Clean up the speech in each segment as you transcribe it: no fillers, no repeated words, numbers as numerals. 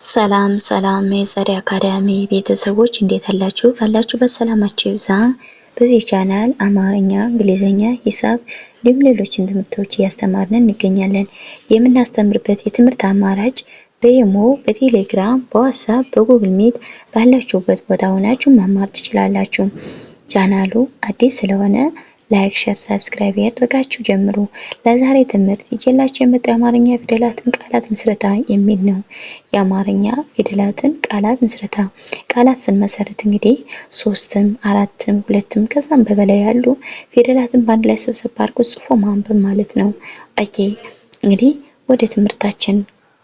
ሰላም ሰላም የፀደይ አካዳሚ ቤተሰቦች እንዴት አላችሁ? ካላችሁበት ሰላማችሁ ይብዛ። በዚህ ቻናል አማርኛ፣ እንግሊዘኛ፣ ሂሳብ እንዲሁም ሌሎችን ትምህርቶች እያስተማርን እንገኛለን። የምናስተምርበት የትምህርት አማራጭ በኢሞ፣ በቴሌግራም፣ በዋትስአፕ፣ በጉግል ሚት ባላችሁበት ቦታ ሆናችሁ መማር ትችላላችሁ። ቻናሉ አዲስ ስለሆነ ላይክ፣ ሼር፣ ሰብስክራይብ ያደርጋችሁ ጀምሩ። ለዛሬ ትምህርት ይዤላችሁ የመጣው የአማርኛ ፊደላትን ቃላት ምስረታ የሚል ነው። የአማርኛ ፊደላትን ቃላት ምስረታ ቃላት ስንመሰርት እንግዲህ 3ም 4ም 2ም ከዛም በበላይ ያሉ ፊደላትን በአንድ ላይ ሰብሰብ አድርጎ ጽፎ ማንበብ ማለት ነው። ኦኬ እንግዲህ ወደ ትምህርታችን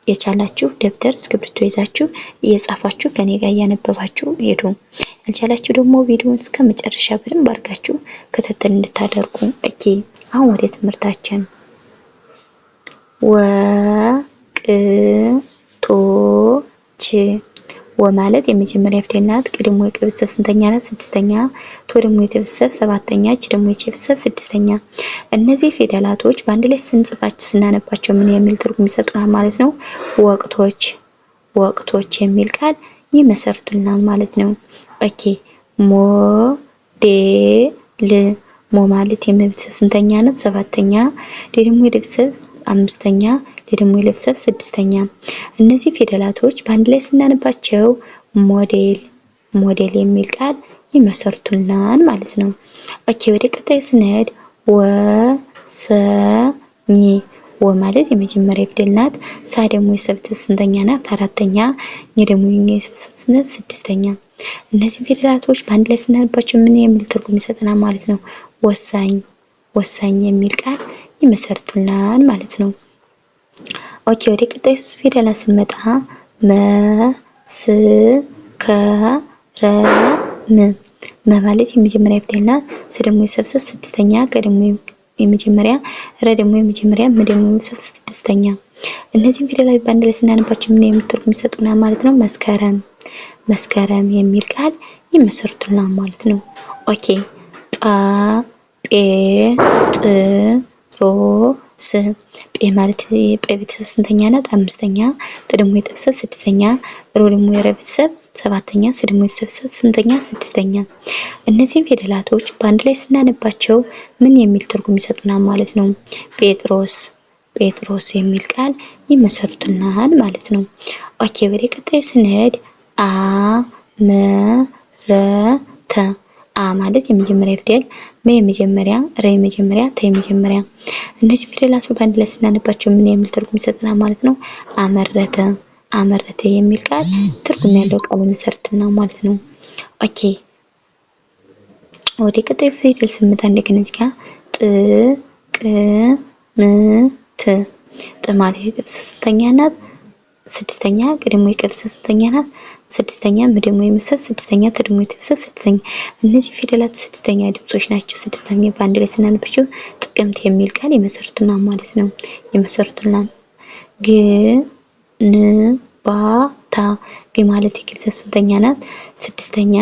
የቻላችሁ ደብተር እስክሪብቶ ይዛችሁ እየጻፋችሁ ከኔ ጋር እያነበባችሁ ሄዱ። ያልቻላችሁ ደግሞ ቪዲዮውን እስከ መጨረሻ በደንብ አድርጋችሁ ክትትል እንድታደርጉ። ኦኬ አሁን ወደ ትምህርታችን ወቅቶች ወ ማለት የመጀመሪያ ፊደል ናት። ቅ ደግሞ የቀ ቤተሰብ ስንተኛ ናት? ስድስተኛ። ቶ ደግሞ የተ ቤተሰብ ሰባተኛ። ች ደግሞ የቸ ቤተሰብ ስድስተኛ። እነዚህ ፊደላቶች በአንድ ላይ ስንጽፋቸው ስናነባቸው ምን የሚል ትርጉም ይሰጡናል ማለት ነው? ወቅቶች ወቅቶች የሚል ቃል ይመሰርቱልናል ማለት ነው። ኦኬ ሞዴል ሞ ማለት የመ ቤተሰብ ስንተኛ ናት? ሰባተኛ። ደ ደግሞ የደ ቤተሰብ አምስተኛ። ደ ደግሞ የለ ቤተሰብ ስድስተኛ። እነዚህ ፊደላቶች በአንድ ላይ ስናነባቸው ሞዴል ሞዴል የሚል ቃል ይመሰርቱልናል ማለት ነው። ኦኬ ወደ ቀጣይ ስንሄድ ወሰኝ ወ ማለት የመጀመሪያ ፊደል ናት። ሳ ደግሞ የሰ ቤተሰብ ስንተኛ ናት? አራተኛ። ኘ ደግሞ የኘ ቤተሰብ ስድስተኛ። እነዚህ ፊደላቶች በአንድ ላይ ስናነባቸው ምን የሚል ትርጉም ይሰጠናል ማለት ነው? ወሳኝ ወሳኝ የሚል ቃል ይመሰርቱልናል ማለት ነው። ኦኬ ወደ ቀጣይ ፊደላት ስንመጣ መስከረም መ ማለት የመጀመሪያ ፊደል ናት። ስ ደግሞ የሰ ቤተሰብ ስድስተኛ። ከ ደግሞ የመጀመሪያ፣ ረ ደግሞ የመጀመሪያ፣ ም ደግሞ የቤተሰብ ስድስተኛ። እነዚህን ፊደላት በአንድ ላይ ስናነባቸው ምን የሚል ትርጉም ይሰጡናል ማለት ነው? መስከረም መስከረም የሚል ቃል ይመሰርቱልናል ማለት ነው። ኦኬ ጴጥሮስ ጴ ማለት የጰ ቤተሰብ ስንተኛ ናት? አምስተኛ። ጥ ደግሞ የጠ ቤተሰብ ስድስተኛ። ሮ ደግሞ የረ ቤተሰብ ሰባተኛ። ስ ደግሞ የሰ ቤተሰብ ስንተኛ? ስድስተኛ። እነዚህን ፊደላቶች በአንድ ላይ ስናነባቸው ምን የሚል ትርጉም ይሰጡናል ማለት ነው? ጴጥሮስ ጴጥሮስ የሚል ቃል ይመሰርቱልናል ማለት ነው። ኦኬ ወደ ቀጣይ ስንሄድ አመረተ አ ማለት የመጀመሪያ ፊደል፣ መ የመጀመሪያ፣ ረ የመጀመሪያ፣ ተ የመጀመሪያ። እነዚህ ፊደላት በአንድ ላይ ስናነባቸው ምን የሚል ትርጉም ይሰጠናል ማለት ነው? አመረተ አመረተ የሚል ቃል ትርጉም ያለው ቃል ይመሰርቱልናል ማለት ነው። ኦኬ ወደ ቀጣይ ፊደል ስንመጣ እንደገና እዚህ ጋር ጥቅምት ጥ ማለት የጠ ቤተሰብ ስንተኛ ናት? ስድስተኛ። ቅ ደግሞ የቀ ቤተሰብ ስንተኛ ናት? ስድስተኛ። ም ደግሞ የመ ቤተሰብ ስድስተኛ። ተ ደግሞ የተ ቤተሰብ ስድስተኛ። እነዚህ ፊደላት ስድስተኛ ድምጾች ናቸው። ስድስተኛ በአንድ ላይ ስናነባቸው ጥቅምት የሚል ቃል ይመሰርቱልናል ማለት ነው። ይመሰርቱልናል። ግንባታ ግ ማለት የገ ቤተሰብ ስንተኛ ናት? ስድስተኛ።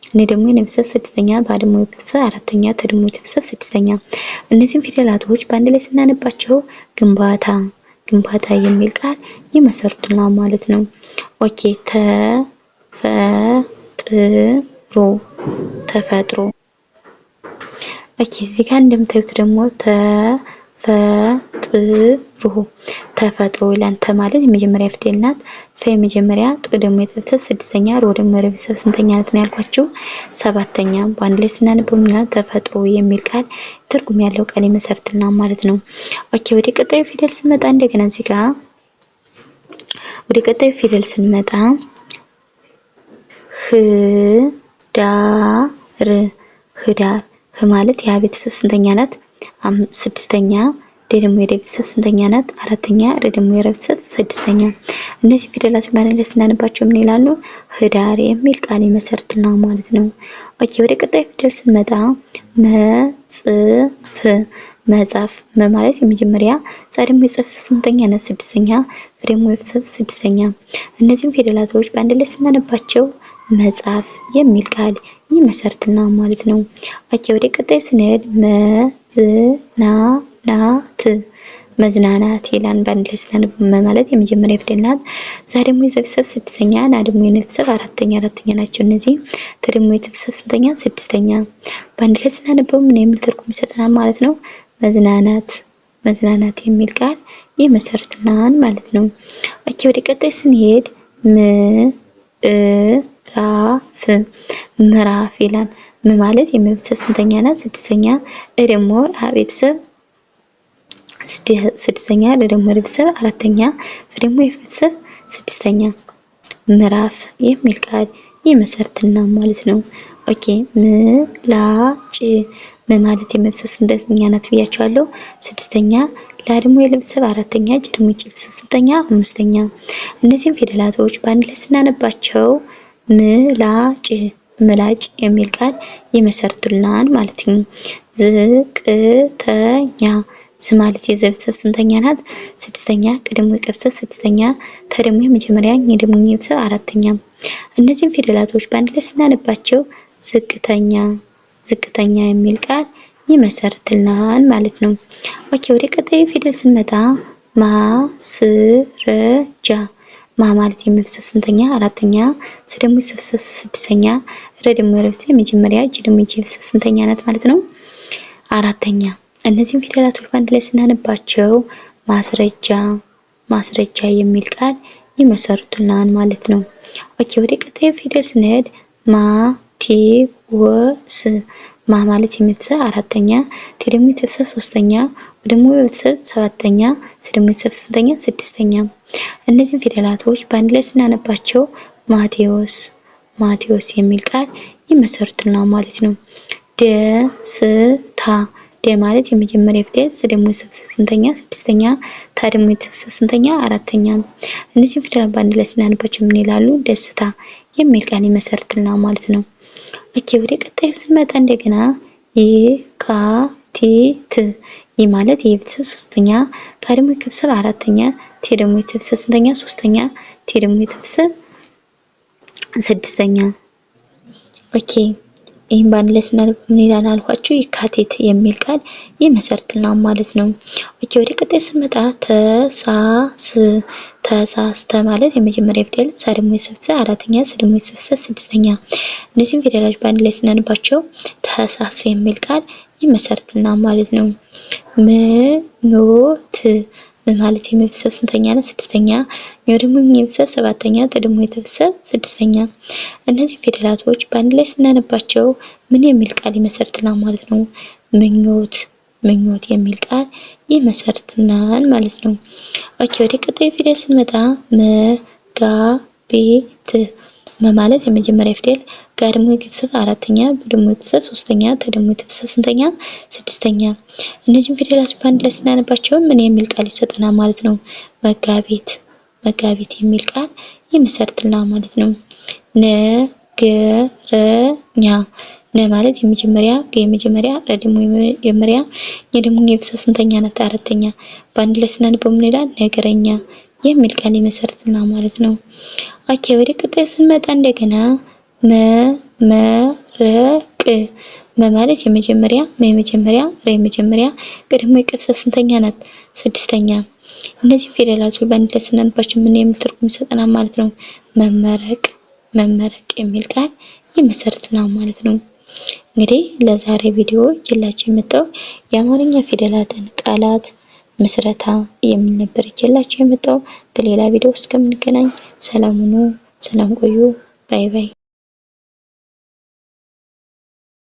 ነ ደግሞ የነ ቤተሰብ ስድስተኛ። ባ ደግሞ የበ ቤተሰብ አራተኛ። ተ ደግሞ የተ ቤተሰብ ስድስተኛ። እነዚህን ፊደላቶች በአንድ ላይ ስናነባቸው ግንባታ ግንባታ የሚል ቃል ይመሰርቱልናል ማለት ነው። ኦኬ ተፈጥሮ ተፈጥሮ ኦኬ እዚህ ጋር እንደምታዩት ደግሞ ተፈጥሮ ተፈጥሮ ይላል። ተ ማለት የመጀመሪያ ፊደል ናት። ፈ የመጀመሪያ፣ ጥ ደግሞ የጠ ቤተሰብ ስድስተኛ፣ ሮ ደግሞ የረ ቤተሰብ ስንተኛ ናት ነው ያልኳችሁ? ሰባተኛ። በአንድ ላይ ስናነበው ምን ይላል? ተፈጥሮ የሚል ቃል ትርጉም ያለው ቃል ይመሰርቱልናል ማለት ነው። ኦኬ ወደ ቀጣዩ ፊደል ስንመጣ እንደገና እዚህ ጋር ወደ ቀጣዩ ፊደል ስንመጣ ህዳር ህዳር ህ ማለት የሀ ቤተሰብ ስንተኛ ናት? ስድስተኛ። ደ ደግሞ የደ ቤተሰብ ስንተኛ ናት? አራተኛ። ረ ደግሞ የረ ቤተሰብ ስድስተኛ። እነዚህ ፊደላት በአንድ ላይ ስናነባቸው ምን ይላሉ? ህዳር የሚል ቃል ይመሰርቱልናል ማለት ነው። ኦኬ ወደ ቀጣይ ፊደል ስንመጣ መጽፍ መጽሐፍ መ ማለት የመጀመሪያ፣ ጻ ደግሞ የጸ ቤተሰብ ስንተኛ ናት? ስድስተኛ። ፍ ደግሞ የቤተሰብ ስድስተኛ። እነዚህን ፊደላቶች በአንድ ላይ ስናነባቸው መጽሐፍ የሚል ቃል ይመሰርቱልናል ማለት ነው። ኦኬ ወደ ቀጣይ ስንሄድ መዝናናት መዝናናት ይላል። በአንድ ላይ ስናነብ ማለት የመጀመሪያ ፊደል ናት። ዛ ደግሞ የዘ ቤተሰብ ስድስተኛ፣ ና ደግሞ የነ ቤተሰብ አራተኛ ናቸው እነዚህ። ተ ደግሞ የቤተሰብ ስንተኛ? ስድስተኛ። በአንድ ላይ ስናነበው ምን የሚል ትርጉም ይሰጠናል ማለት ነው? መዝናናት የሚል ቃል ይመሰርትልናል ማለት ነው። ኦኬ ወደ ቀጣይ ስንሄድ ምዕራፍ ይላል። ማለት የቤተሰብ ስንተኛ ናት? ስድስተኛ። ደግሞ ቤተሰብ ስድስተኛ፣ ደግሞ ቤተሰብ አራተኛ፣ ደግሞ የቤተሰብ ስድስተኛ። ምዕራፍ የሚል ቃል ይመሰርትልናል ማለት ነው። ኦኬ ምላጭ ማለት የቤተሰብ ስንተኛ ናት ብያቸዋለሁ? ስድስተኛ። ላ ደግሞ የቤተሰብ አራተኛ፣ ጭ ደግሞ የቤተሰብ ስንተኛ? አምስተኛ። እነዚህም ፊደላቶች በአንድ ላይ ስናነባቸው ምላጭ የሚል ቃል ይመሰርቱልናል ማለት ነው። ዝቅተኛ ማለት የዘ ቤተሰብ ስንተኛ ናት? ስድስተኛ። ቀ ደግሞ የቤተሰብ ስድስተኛ፣ ተ ደግሞ የመጀመሪያ፣ ኘ ደግሞ የቤተሰብ አራተኛ። እነዚህም ፊደላቶች በአንድ ላይ ስናነባቸው ዝቅተኛ የሚል ቃል ይመሰርትልናል ማለት ነው። ኦኬ ወደ ቀጣዩ ፊደል ስንመጣ ማስረጃ ማለት የቤተሰብ ስንተኛ? አራተኛ። ስ ደግሞ የቤተሰብ ስድስተኛ፣ ረ ደግሞ የቤተሰብ የመጀመሪያ፣ ጅ ደግሞ የቤተሰብ ስንተኛ ናት ማለት ነው? አራተኛ። እነዚህም ፊደላቶች በአንድ ላይ ስናነባቸው ማስረጃ የሚል ቃል ይመሰርቱልናል ማለት ነው። ኦኬ ወደ ቀጣዩ ፊደል ስንሄድ ማቴዎስ ማለት የቤተሰብ አራተኛ፣ ቴ ደግሞ የቤተሰብ ሶስተኛ፣ ወ ደግሞ የቤተሰብ ሰባተኛ፣ ስ ደግሞ የቤተሰብ ስንተኛ? ስድስተኛ። እነዚህም ፊደላቶች በአንድ ላይ ስናነባቸው ማቴዎስ የሚል ቃል ይመሰርቱልናል ማለት ነው። ደስታ ማለት የመጀመሪያ ፊደል፣ ስ ደግሞ የቤተሰብ ስንተኛ? ስድስተኛ፣ ታ ደግሞ የቤተሰብ ስንተኛ? አራተኛ። እነዚህም ፊደላት በአንድ ላይ ስናነባቸው ምን ይላሉ? ደስታ የሚል ቃል ይመሰርቱልናል ማለት ነው። ኦኬ ወደ ቀጣዩ ስንመጣ እንደገና የካቲት ማለት የቤተሰብ ሶስተኛ፣ ካ ደግሞ የቤተሰብ አራተኛ፣ ቴ ደግሞ የቤተሰብ ስንተኛ? ሶስተኛ፣ ቴ ደግሞ የቤተሰብ ስድስተኛ። ኦኬ ይህን በአንድ ላይ ስናነብ ምን ይላል አልኳችሁ? የካቲት የሚል ቃል ይመሰርትልናል ማለት ነው። ኦኬ ወደ ቀጣይ ስንመጣ ተሳስተ ማለት የመጀመሪያ ፊደል፣ ሳ ደግሞ የቤተሰብ አራተኛ፣ ስ ደግሞ የቤተሰብ ስድስተኛ። እነዚህም ፊደሎች በአንድ ላይ ስናነባቸው ተሳስ የሚል ቃል ይመሰርትልናል ማለት ነው። ምኞት ማለት የቤተሰብ ስንተኛ ናት? ስድስተኛ። ኘ ደግሞ የቤተሰብ ሰባተኛ፣ ተ ደግሞ የቤተሰብ ስድስተኛ። እነዚህ ፊደላቶች በአንድ ላይ ስናነባቸው ምን የሚል ቃል ይመሰርትልናል ማለት ነው? ምኞት የሚል ቃል ይመሰርትልናል ማለት ነው። ኦኬ ወደ ቀጣዩ ፊደል ስንመጣ መጋቢት ማለት የመጀመሪያ ፊደል፣ ጋ ደግሞ የቤተሰብ አራተኛ፣ ብ ደግሞ የቤተሰብ ሶስተኛ፣ ተ ደግሞ የቤተሰብ ስንተኛ? ስድስተኛ። እነዚህም ፊደላት በአንድ ላይ ስናነባቸው ምን የሚል ቃል ይሰጠናል ማለት ነው? መጋቢት የሚል ቃል ይመሰርትልናል ማለት ነው። ነገረኛ ማለት የመጀመሪያ፣ ገ የመጀመሪያ፣ ረ ደግሞ የመጀመሪያ፣ ኘ ደግሞ የቤተሰብ ስንተኛ ናት? አራተኛ። በአንድ ላይ ስናነበው ምን ይላል? ነገረኛ የሚል ቃል ይመሰርትልናል ማለት ነው። ኦኬ ወደ ቀጣዩ ስንመጣ እንደገና መመረቅ ማለት የመጀመሪያ፣ የመጀመሪያ፣ ረ የመጀመሪያ፣ ቀ ደግሞ የቤተሰብ ስንተኛ ናት? ስድስተኛ። እነዚህ ፊደላቶች በአንድ ላይ ስናነባቸው ምን የሚል ትርጉም ይሰጠናል ማለት ነው? መመረቅ የሚል ቃል ይመሰርትልናል ማለት ነው። እንግዲህ ለዛሬ ቪዲዮ ይዤላችሁ የመጣው የአማርኛ ፊደላትን ቃላት ምስረታ የሚል ነበር ይዤላችሁ የመጣው። በሌላ ቪዲዮ እስከምንገናኝ ሰላም ሁኑ፣ ሰላም ቆዩ። ባይ ባይ።